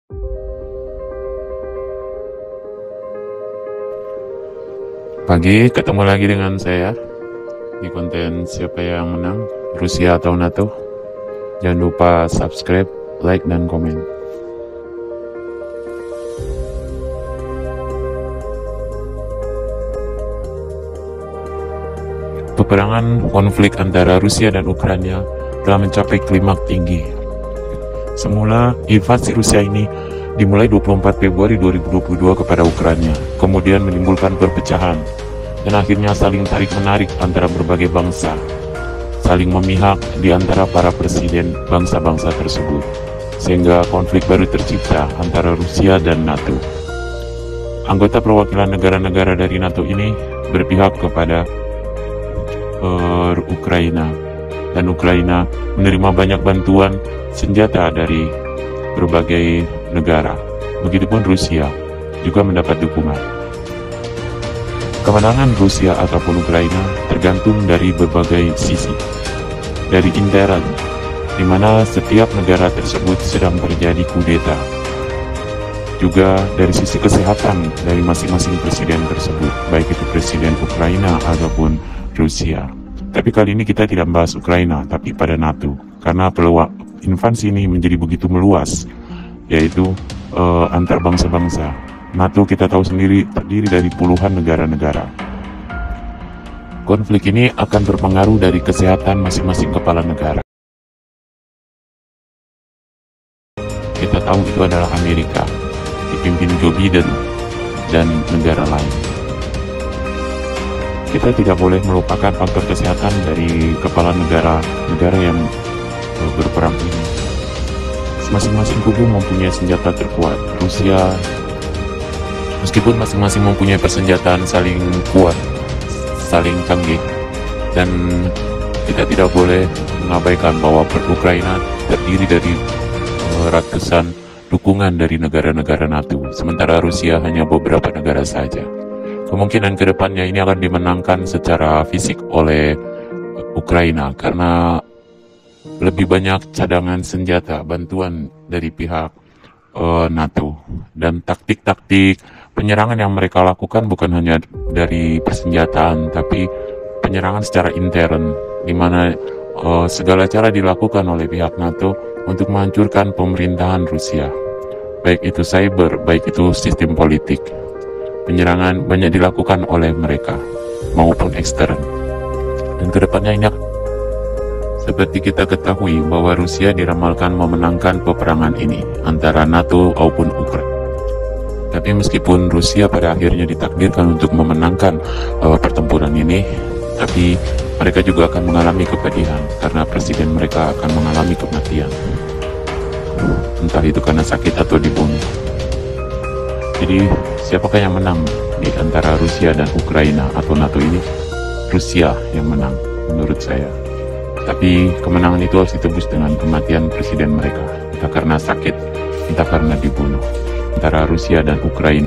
Pagi, ketemu lagi dengan saya di konten siapa yang menang, Rusia atau NATO. Jangan lupa subscribe, like, dan komen. Peperangan konflik antara Rusia dan Ukraina telah mencapai klimaks tinggi. Semula, invasi Rusia ini dimulai 24 Februari 2022 kepada Ukraina, kemudian menimbulkan perpecahan, dan akhirnya saling tarik-menarik antara berbagai bangsa, saling memihak di antara para presiden bangsa-bangsa tersebut, sehingga konflik baru tercipta antara Rusia dan NATO. Anggota perwakilan negara-negara dari NATO ini berpihak kepada Ukraina, dan Ukraina menerima banyak bantuan senjata dari berbagai negara. Begitupun Rusia juga mendapat dukungan. Kemenangan Rusia ataupun Ukraina tergantung dari berbagai sisi. Dari intern, di mana setiap negara tersebut sedang terjadi kudeta. Juga dari sisi kesehatan dari masing-masing presiden tersebut, baik itu presiden Ukraina ataupun Rusia. Tapi kali ini kita tidak membahas Ukraina, tapi pada NATO, karena peluang invasi ini menjadi begitu meluas, yaitu antar bangsa-bangsa. NATO kita tahu sendiri terdiri dari puluhan negara-negara. Konflik ini akan berpengaruh dari kesehatan masing-masing kepala negara. Kita tahu itu adalah Amerika, dipimpin Joe Biden dan negara lain. Kita tidak boleh melupakan faktor kesehatan dari kepala negara yang berperang ini. Masing-masing kubu mempunyai senjata terkuat. Rusia, meskipun masing-masing mempunyai persenjataan saling kuat, saling canggih, dan kita tidak boleh mengabaikan bahwa Ukraina terdiri dari ratusan dukungan dari negara-negara NATO, sementara Rusia hanya beberapa negara saja. Kemungkinan kedepannya ini akan dimenangkan secara fisik oleh Ukraina karena lebih banyak cadangan senjata, bantuan dari pihak NATO, dan taktik-taktik penyerangan yang mereka lakukan bukan hanya dari persenjataan, tapi penyerangan secara intern, di mana segala cara dilakukan oleh pihak NATO untuk menghancurkan pemerintahan Rusia, baik itu cyber, baik itu sistem politik. Penyerangan banyak dilakukan oleh mereka maupun ekstern, dan kedepannya ini seperti kita ketahui bahwa Rusia diramalkan memenangkan peperangan ini antara NATO maupun Ukraina. Tapi meskipun Rusia pada akhirnya ditakdirkan untuk memenangkan pertempuran ini, tapi mereka juga akan mengalami kepedihan karena presiden mereka akan mengalami kematian, entah itu karena sakit atau dibunuh. Jadi siapakah yang menang di antara Rusia dan Ukraina atau NATO ini? Rusia yang menang menurut saya. Tapi kemenangan itu harus ditebus dengan kematian presiden mereka, entah karena sakit, entah karena dibunuh. Antara Rusia dan Ukraina.